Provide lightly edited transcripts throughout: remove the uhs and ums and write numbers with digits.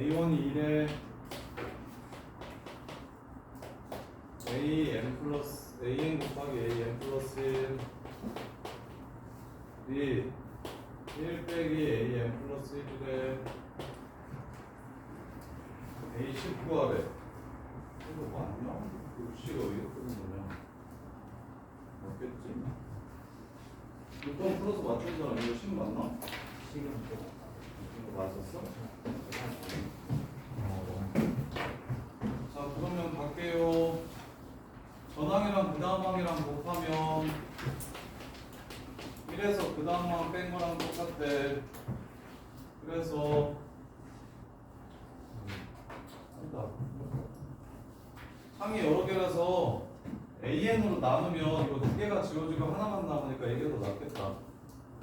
A1이 1에 AN 플러스 AN 곱하기 AN 플러스 1 B 1 빼기 AN 플러스 1에 A10 구하래. 이거 맞냐? C가 왜 이렇게 되는 거냐? 맞겠지? 6번 플러스 맞춘 사람 이거 10 맞나? 이거 맞았어? 자 그러면 갈게요. 전항이랑 그 다음 항이랑 곱하면 1에서 그 다음 항 뺀 거랑 똑같대. 그래서 항이 여러 개라서 AN으로 나누면 이거 두 개가 지워지고 하나만 남으니까 이게 더 낫겠다.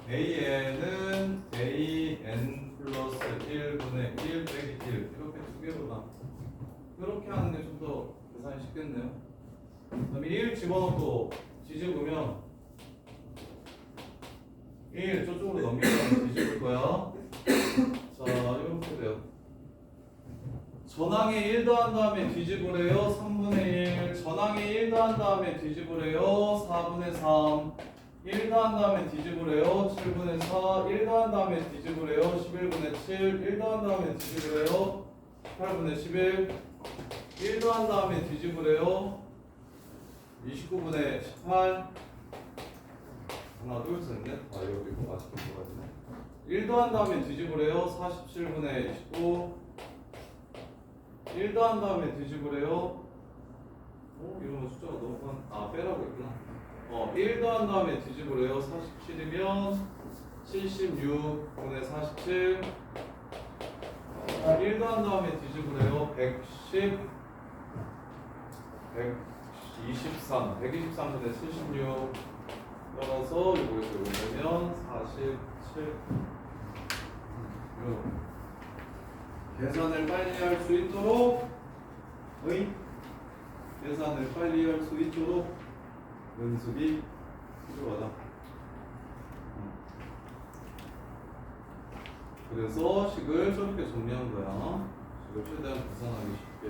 AN은 AN 플러스 1분의 1 빼기 1 이렇게 두 개로 나. 이렇게 하는 게 좀 더 계산이 쉽겠네요. 그 다음에 1 집어넣고 뒤집으면 1 저쪽으로 넘기면 뒤집을 거야. 자 이렇게 돼요. 전항에 1 더한 다음에 뒤집으래요. 3분의 1. 전항에 1 더한 다음에 뒤집으래요. 4분의 3. 1 더한 다음에 뒤집으래요. 7분의 4. 1 더한 다음에 뒤집으래요. 11분의 7. 1 더한 다음에 뒤집으래요. 18분의 11. 1 더한 다음에 뒤집으래요. 29분의 18. 하나 둘 셋 넷. 아 이거 맛있게 들어가지네. 1 더한 다음에 뒤집으래요. 47분의 29. 1 더한 다음에 뒤집으래요. 이러면 숫자가 너무 빼라고 했구나. 1 더한 다음에 뒤집으래요. 47이면 76분의 47. 1 더한 다음에 뒤집으래요. 110 123 123분의 76. 따라서 이거에서 보면 47. 계산을 빨리 할 수 있도록 계산을 빨리 할 수 있도록 연습이 필요하다. 그래서 식을 저렇게 정리한 거야. 식을 최대한 계산하기 쉽게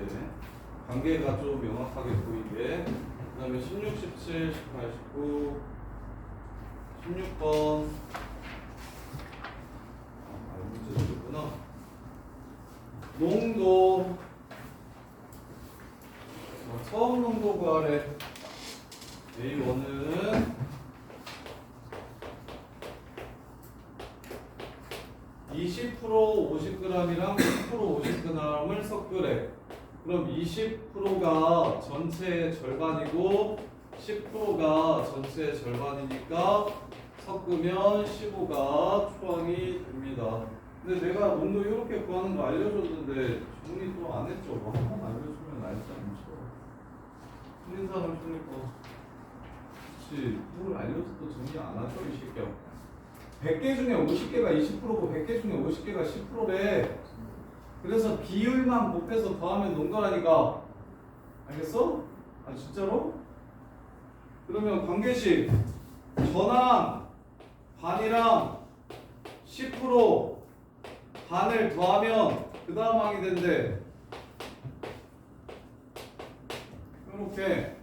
관계가 좀 명확하게 보이게. 그 다음에 16, 17, 18, 19 16번 문제도 있구나. 농도 처음 농도 구하래. A1은 20% 50g이랑 10% 50g을 섞으래. 그럼 20%가 전체의 절반이고 10%가 전체의 절반이니까 섞으면 15가 초항이 됩니다. 근데 내가 농도 이렇게 구하는 거 알려줬는데 정리 또 안 했죠? 뭐 한 번 알려주면 알지 않죠? 틀린 사람 틀리고. 그렇지. 뭘 알려줘도 정리 안 하죠 이 새끼야. 100개 중에 50개가 20%고 100개 중에 50개가 10%래. 그래서 비율만 곱해서 더하면 농도라니까. 알겠어? 아 진짜로? 그러면 관계식 전항 반이랑 10% 반을 더하면 그 다음 항이 된대. 이렇게.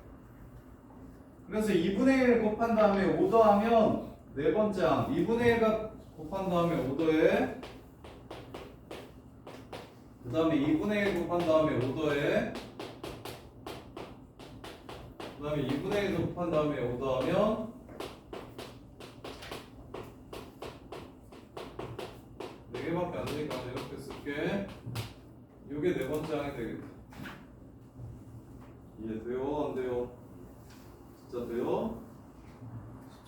그래서 2분의 1 곱한 다음에 5 더하면 네 번째 항. 2분의 1가 곱한 다음에 5 더해. 그 다음에 2분의 1 곱한 다음에 5 더해. 그 다음에 2분의 1 곱한 다음에 5 더하면 4개밖에 안 되니까 이렇게 쓸게. 이게 네 번째 항이 되겠다. 이해돼요? 안 돼요? 진짜 돼요?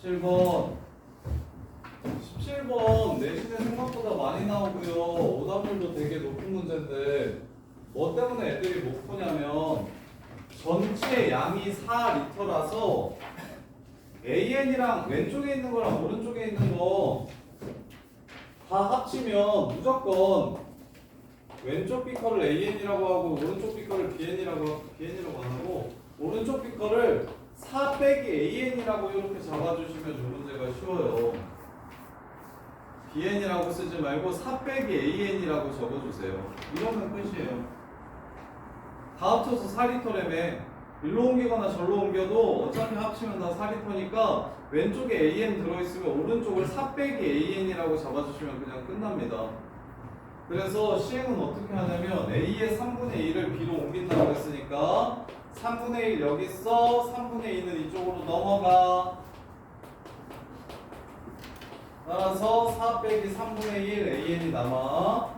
17번 17번 내신에 생각보다 많이 나오고요. 오답률도 되게 높은 문제인데 뭐 때문에 애들이 못 푸냐면 전체 양이 4리터라서 AN이랑 왼쪽에 있는 거랑 오른쪽에 있는 거 다 합치면 무조건 왼쪽 비커를 AN이라고 하고 오른쪽 비커를 BN이라고 안 하고 오른쪽 비커를 4 빼기 AN이라고 이렇게 잡아주시면 이 문제가 쉬워요. bn이라고 쓰지 말고 4 빼기 an이라고 적어주세요. 이러면 끝이에요. 다 합쳐서 4리터라며. 일로 옮기거나 절로 옮겨도 어차피 합치면 다 4리터니까 왼쪽에 an 들어있으면 오른쪽을 4 빼기 an이라고 잡아주시면 그냥 끝납니다. 그래서 시행은 어떻게 하냐면 a의 3분의 1을 b로 옮긴다고 했으니까 3분의 1 여기 있어. 3분의 2는 이쪽으로 넘어가. 따라서 4 빼기 3분의 1 an이 남아.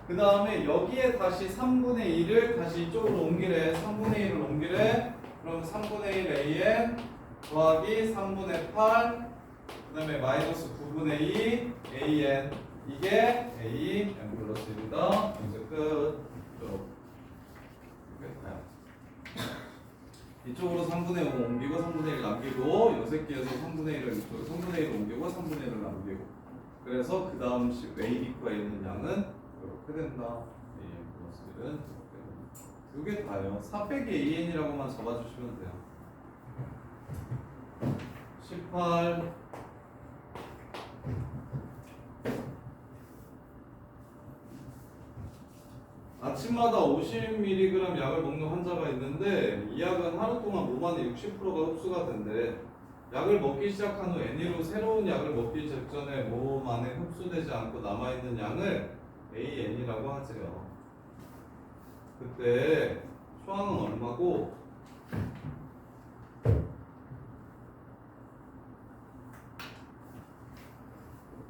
그 다음에 여기에 다시 3분의 1을 다시 이쪽으로 옮기래. 3분의 1을 옮기래. 그럼 3분의 1 an 더하기 3분의 8 그 다음에 마이너스 9분의 2 an 이게 a n 플러스 1이다. 이제 끝. 이쪽으로 3분의 5 옮기고 3분의 1 남기고 요 새끼에서 3분의 1을 이쪽으로 3분의 1 옮기고 3분의 1을 남기고 그래서 그 다음 웨이비크에 있는 양은 이렇게 된다. an 플러스 1은 두 개 다예요. 4 빼기 an이라고만 잡아주시면 돼요. 18 아침마다 50mg 약을 먹는 환자가 있는데 이 약은 하루 동안 몸 안에 60%가 흡수가 된대. 약을 먹기 시작한 후 N으로 새로운 약을 먹기 직전에 몸 안에 흡수되지 않고 남아있는 양을 AN이라고 하지요. 그때 초항은 얼마고?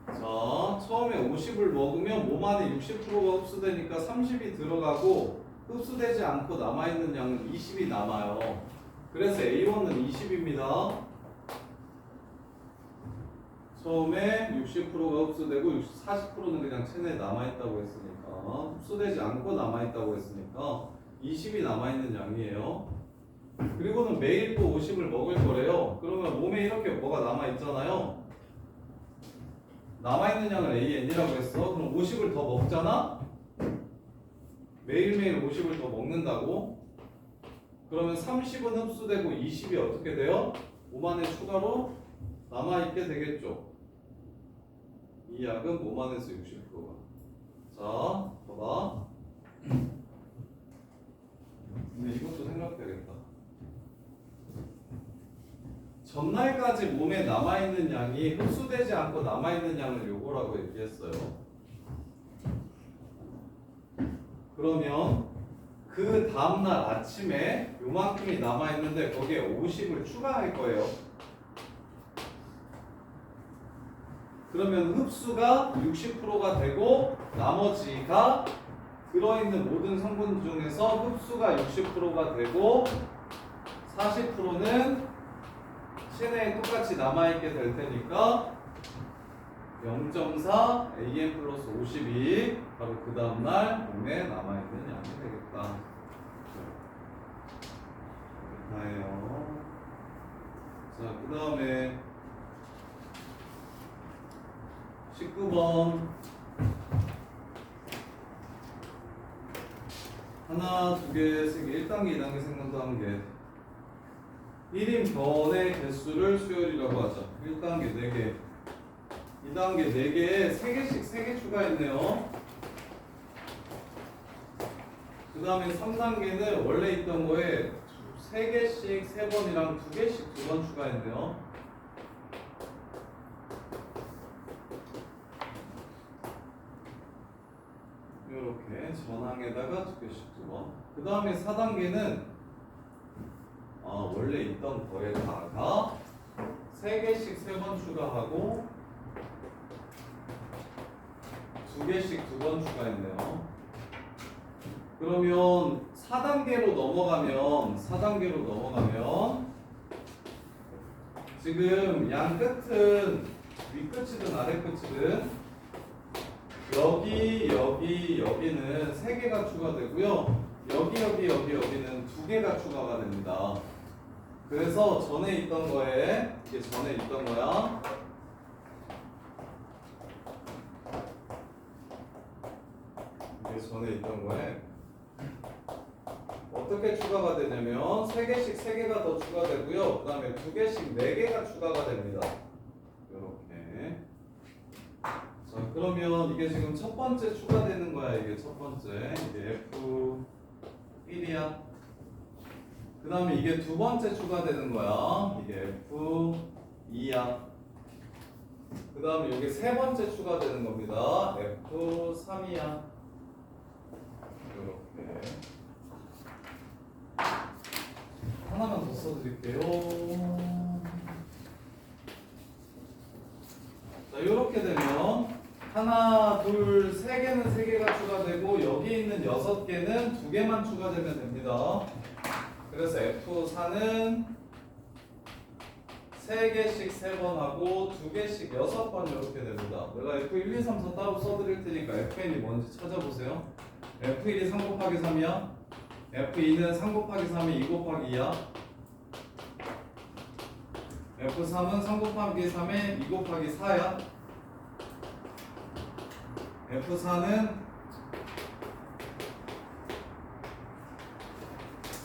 자, 처음에 50을 먹으면 몸 안에 60%가 흡수되니까 30이 들어가고 흡수되지 않고 남아있는 양은 20이 남아요. 그래서 A1은 20입니다. 처음에 60%가 흡수되고 40%는 그냥 체내에 남아있다고 했으니까 흡수되지 않고 남아있다고 했으니까 20이 남아있는 양이에요. 그리고는 매일 또 50을 먹을 거래요. 그러면 몸에 이렇게 뭐가 남아있잖아요. 남아있는 양을 AN이라고 했어. 그럼 50을 더 먹잖아? 매일매일 50을 더 먹는다고? 그러면 30은 흡수되고 20이 어떻게 돼요? 몸 안에 추가로 남아있게 되겠죠. 이 약은 몸 안에서 60%가. 자, 봐봐. 근데 이것도 생각되겠다. 전날까지 몸에 남아있는 양이 흡수되지 않고 남아있는 양을 요거라고 얘기했어요. 그러면 그 다음날 아침에 요만큼이 남아있는데 거기에 50을 추가할 거예요. 그러면 흡수가 60%가 되고 나머지가 들어있는 모든 성분 중에서 흡수가 60%가 되고 40%는 체내에 똑같이 남아있게 될 테니까 0.4 AN 플러스 52 바로 그 다음날 몸에 남아있는 양이 되겠다. 다예요. 자, 그 다음에 19번 하나, 두 개, 세 개, 1단계, 2단계, 생명단계 1인 변의 개수를 수열이라고 하죠. 1단계 4개 2단계 4개에 3개씩 3개 추가했네요. 그 다음에 3단계는 원래 있던 거에 3개씩 3번이랑 2개씩 2번 추가했네요. 이렇게 전항에다가 2개씩 2번. 그 다음에 4단계는 원래 있던 거에다가 3개씩 3번 추가하고 2개씩 2번 추가했네요. 그러면 4단계로 넘어가면 지금 양 끝은 윗끝이든 아래끝이든 여기는 3개가 추가되고요. 여기는 2개가 추가가 됩니다. 그래서 전에 있던 거에 이게 전에 있던 거야. 이게 전에 있던 거에 어떻게 추가가 되냐면 3개씩 3개가 더 추가되고요. 그 다음에 2개씩 4개가 추가가 됩니다. 이렇게. 자, 그러면 이게 지금 첫 번째 추가되는 거야. 이게 첫 번째. 이게 F1이야. 그 다음에 이게 두 번째 추가되는 거야. 이게 F2야. 그 다음에 여기 세 번째 추가되는 겁니다. F3이야. 이렇게. 하나만 더 써드릴게요. 자, 이렇게 되면 하나, 둘, 세 개는 세 개가 추가되고 여기 있는 여섯 개는 두 개만 추가되면 됩니다. 그래서 F4는 세 개씩 세 번 하고 두 개씩 여섯 번 이렇게 됩니다. 내가 F1, 2, 3, 4 따로 써드릴 테니까 Fn이 뭔지 찾아보세요. F1이 3 곱하기 3이야. F2는 3 곱하기 3이 2 곱하기 2야. F3은 3 곱하기 3에 2 곱하기 4야. F4는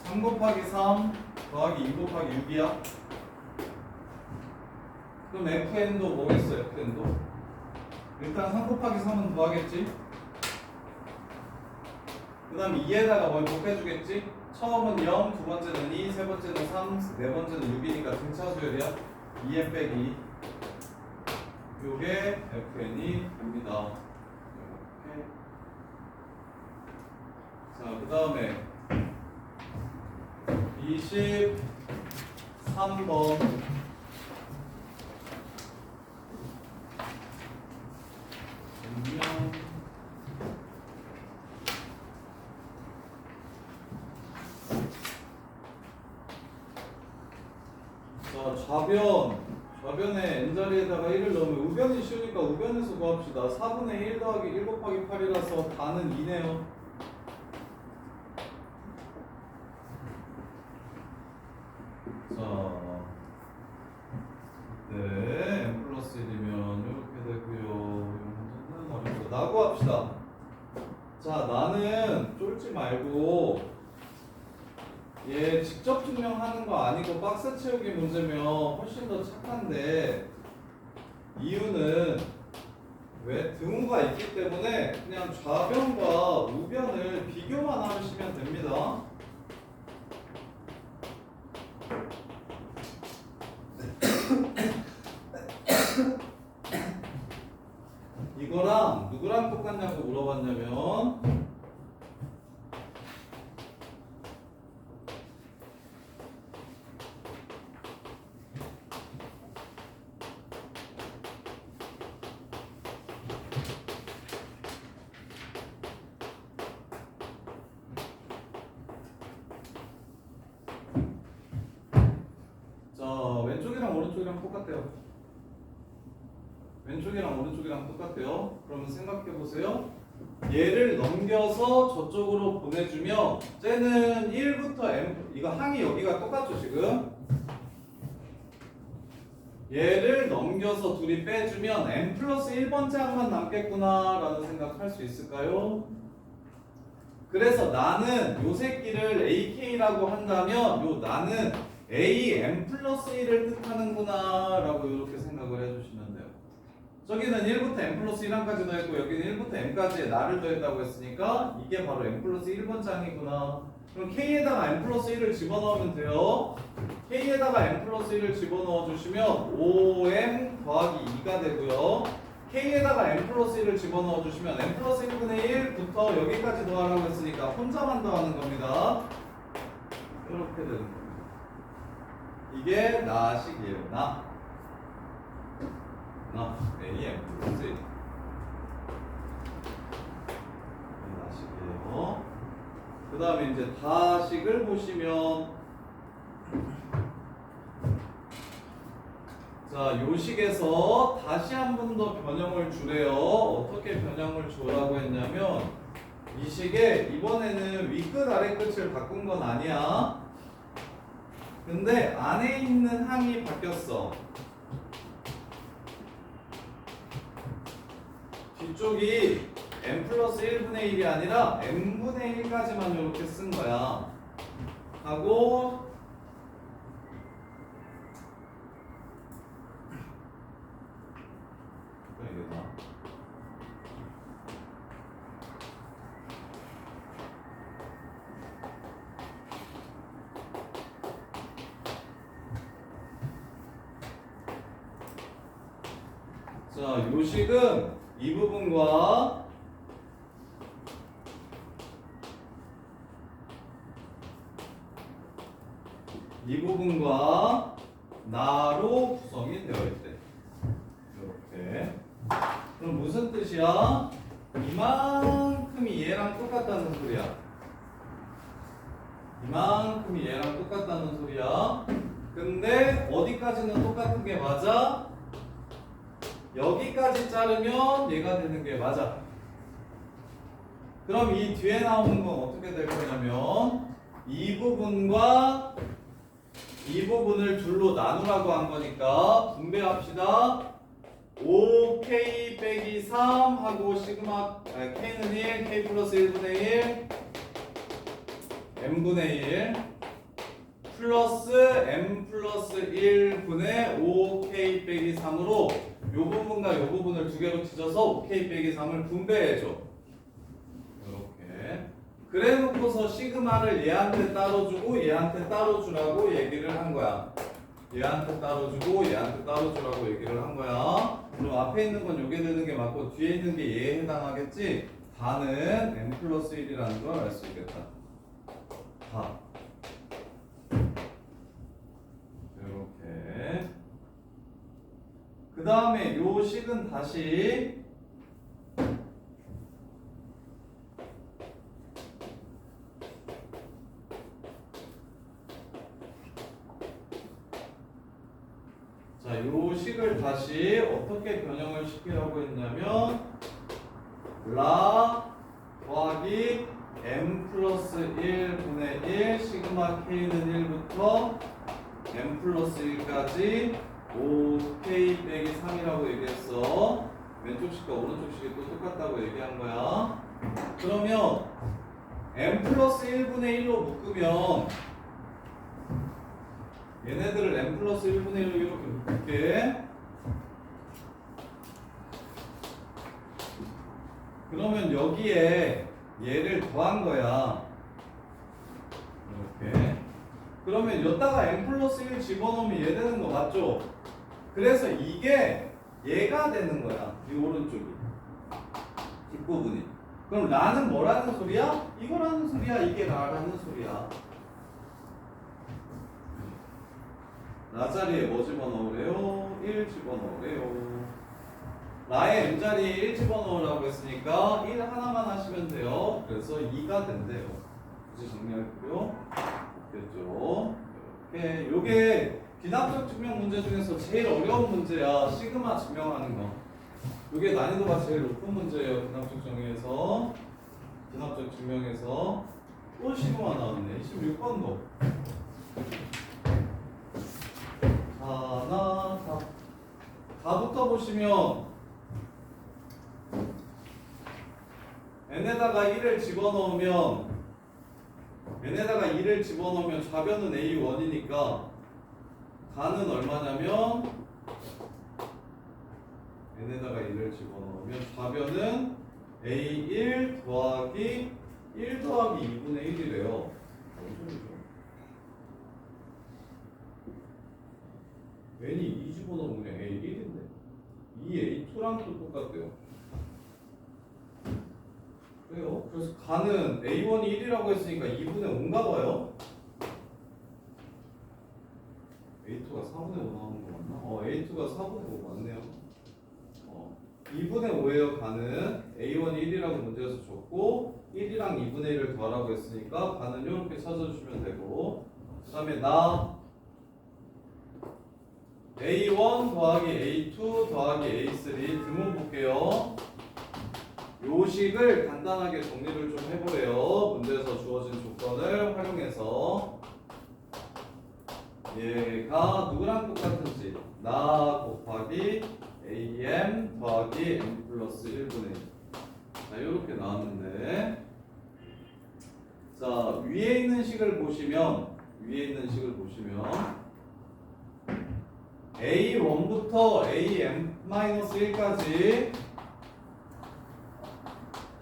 3 곱하기 3 더하기 2 곱하기 6이야. 그럼 FN도 뭐겠어? FN도 일단 3 곱하기 3은 더하겠지. 그 다음에 2에다가 뭘 곱해주겠지. 처음은 0, 두 번째는 2, 세 번째는 3, 네 번째는 6이니까 등차수열이야. 2n 빼기 요게 FN이 됩니다. 이렇게. 자, 그 다음에 23번 자, 좌변에 n자리에다가 1을 넣으면 우변이 쉬우니까 우변에서 구합시다. 4분의 1 더하기 1 곱하기 8이라서 다는 2네요. 자, 네, n 플러스 1이면 이렇게 되고요. 이거는 어렵다. 나 구합시다. 자, 나는 쫄지 말고 얘 직접 증명하는 거 아니고 박스 채우기 문제면 훨씬 더 착한데 이유는 왜 등호가 있기 때문에 그냥 좌변과 우변을 비교만 하시면 됩니다. 이거랑 누구랑 똑같냐고 물어봤냐면 왼쪽이랑 오른쪽이랑 똑같대요. 왼쪽이랑 오른쪽이랑 똑같대요. 그러면 생각해 보세요. 얘를 넘겨서 저쪽으로 보내주면 쟤는 1부터 m 이거 항이 여기가 똑같죠 지금. 얘를 넘겨서 둘이 빼주면 m 플러스 1번째 항만 남겠구나 라는 생각할 수 있을까요? 그래서 나는 요 새끼를 AK라고 한다면 요 나는 A m 플러스 1을 뜻하는구나 라고 이렇게 생각을 해주시면 돼요. 저기는 1부터 m 플러스 1항까지 더했고 여기는 1부터 m까지의 나를 더했다고 했으니까 이게 바로 m 플러스 1번째 항이구나. 그럼 K에다가 m 플러스 1을 집어넣으면 돼요. K에다가 m 플러스 1을 집어넣어 주시면 5m 더하기 2가 되고요. K에다가 m 플러스 1을 집어넣어 주시면 m 플러스 1분의 1부터 여기까지 더하라고 했으니까 혼자만 더하는 겁니다. 이렇게 되는 겁니다. 이게 나식이에요. 나 A m 플러스 1 나식이에요. 그 다음에 이제 다식을 보시면 자, 요 식에서 다시 한 번 더 변형을 주래요. 어떻게 변형을 주라고 했냐면 이 식에 이번에는 윗끝 아래끝을 바꾼 건 아니야. 근데 안에 있는 항이 바뀌었어. 뒤쪽이 m 플러스 1분의 1이 아니라 m분의 1까지만 이렇게 쓴 거야. 하고 자, 요식은 이 부분과 이 부분과 나로 구성이 되어 있대. 이렇게. 그럼 무슨 뜻이야? 이만큼이 얘랑 똑같다는 소리야. 이만큼이 얘랑 똑같다는 소리야. 근데 어디까지는 똑같은 게 맞아? 여기까지 자르면 얘가 되는 게 맞아. 그럼 이 뒤에 나오는 건 어떻게 될 거냐면 이 부분과 이 부분을 둘로 나누라고 한 거니까 분배합시다. 5k 빼기 3 하고 시그마 k는 1, k 플러스 1분의 1 m분의 1 플러스 m 플러스 1분의 5k 빼기 3으로 요 부분과 요 부분을 두 개로 찢어서 5k 빼기 3을 분배해줘. 이렇게. 그래 놓고서 시그마를 얘한테 따로 주고 얘한테 따로 주라고 얘기를 한 거야. 얘한테 따로 주고 얘한테 따로 주라고 얘기를 한 거야. 그럼 앞에 있는 건 요게 되는 게 맞고 뒤에 있는 게 얘에 해당하겠지? 다는 m 플러스 1이라는 걸 알 수 있겠다. 다. 이렇게. 그 다음에 요 식은 다시 자, 요 식을 다시 어떻게 변형을 시키라고 했냐면 라 더하기 m 플러스 1분의 1 시그마 k는 1부터 m 플러스 1까지 5k 빼기 3이라고 얘기했어. 왼쪽 식과 오른쪽 식이 또 똑같다고 얘기한 거야. 그러면 m 플러스 1분의 1로 묶으면 얘네들을 m 플러스 1분의 1로 이렇게 묶을게. 그러면 여기에 얘를 더한 거야. 이렇게. 그러면 여기다가 m 플러스 1 집어넣으면 얘 되는 거 맞죠? 그래서 이게 얘가 되는 거야. 이 오른쪽이. 뒷부분이. 그럼 라는 뭐라는 소리야? 이거라는 소리야. 이게 라라는 소리야. 라 자리에 뭐 집어넣으래요? 1 집어넣으래요. 라의 m 자리에 1 집어넣으라고 했으니까 1 하나만 하시면 돼요. 그래서 2가 된대요. 굳이 정리할 필요 없겠죠. 이렇게. 요게 비납적 증명 문제 중에서 제일 어려운 문제야. 시그마 증명하는 거. 요게 난이도가 제일 높은 문제예요. 비납적 정의에서. 비납적 증명에서. 또 시그마 나왔네. 26번도. 하나, 다부터 보시면 n에다가 1을 집어넣으면 좌변은 a1이니까 가는 얼마냐면 n에다가 1을 집어넣으면 좌변은 a1 더하기 1 더하기 2분의 1이래요. 뭔 소리죠? n이 2 집어넣으면 그냥 a1인데 2a2랑 또 똑같대요. 그래요? 그래서 가는 a1이 1이라고 했으니까 2분의 5인가 봐요. a2가 4분의 5 나오는 거 맞나? a2가 4분의 5 맞네요. 2분의 5예요. 가는 a1이 1이라고 문제에서 줬고 1이랑 2분의 1을 더하라고 했으니까 가는 이렇게 찾아주시면 되고, 그 다음에 나 a1 더하기 a2 더하기 a3 드문 볼게요. 요식을 간단하게 정리를 좀 해보래요. 문제에서 주어진 조건을 활용해서 얘가 누구랑 똑같은지 나 곱하기 am 더하기 m 플러스 1분의 1. 자, 이렇게 나왔는데, 자, 위에 있는 식을 보시면 a1부터 am-1까지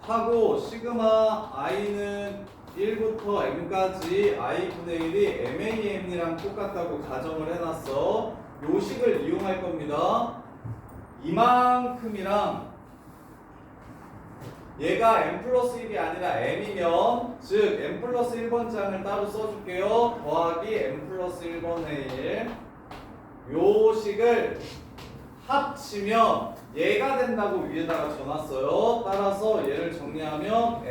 하고 시그마 i는 1부터 m까지 i분의 1이 mam이랑 똑같다고 가정을 해놨어. 요 식을 이용할 겁니다. 이만큼이랑 얘가 m 플러스 1이 아니라 m이면 즉 m 플러스 1번장을 따로 써줄게요. 더하기 m 플러스 1번의 1 요 식을 합치면 얘가 된다고 위에다가 적어놨어요. 따라서 얘를 정리하면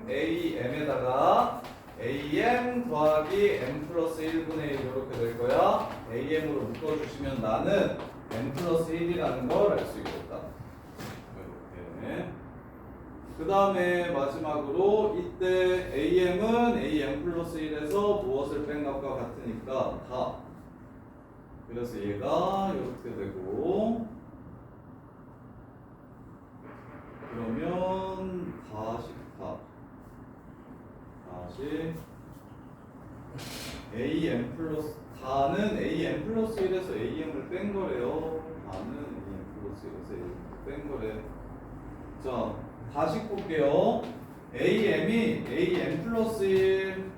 MAM에다가 AM 더하기 M 플러스 1분의 1 이렇게 될 거야. AM으로 묶어주시면 나는 M 플러스 1이라는 걸 알 수 있겠다. 이렇게. 그 다음에 마지막으로 이때 AM은 AM 플러스 1에서 무엇을 뺀 것과 같으니까 다. 그래서 얘가 이렇게 되고 그러면 다시 AM 플러스 다는 AM 플러스 1에서 AM을 뺀 거래요. 다는 AM 플러스 1에서 AM을 뺀 거래. 자, 다시 볼게요. AM이 AM 플러스 1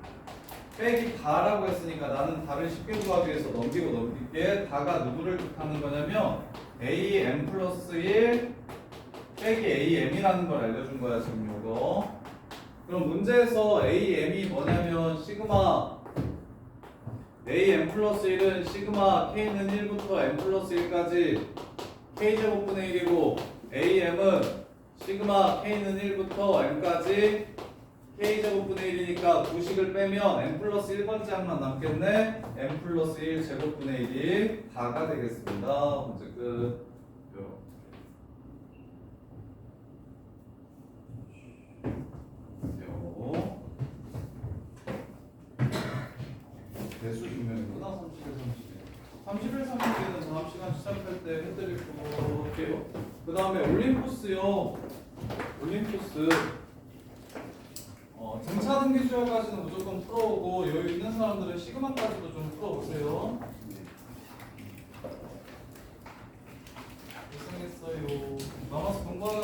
빼기 다라고 했으니까 나는 다를 쉽게 구하기 위해서 넘길게. 다가 누구를 뜻하는 거냐면 AM 플러스 1 빼기 AM이라는 걸 알려준 거야 지금 요거. 그럼 문제에서 AM이 뭐냐면 시그마 AM 플러스 1은 시그마 K는 1부터 M 플러스 1까지 K제곱분의 1이고 AM은 시그마 K는 1부터 M까지 K제곱분의 1이니까 구식을 빼면 M 플러스 1번째항만 남겠네. M 플러스 1 제곱분의 1이 다가 되겠습니다. 문제 끝. 대수 증명이구나. 31, 32는 다음 시간 시작할 때 해드릴 거고 할게요. 그 다음에 올림푸스요. 올림푸스 등차 등기 수열까지는 무조건 풀어오고 여유 있는 사람들은 시그마까지도 좀 풀어보세요. 고생했어요. 남아서 공부하는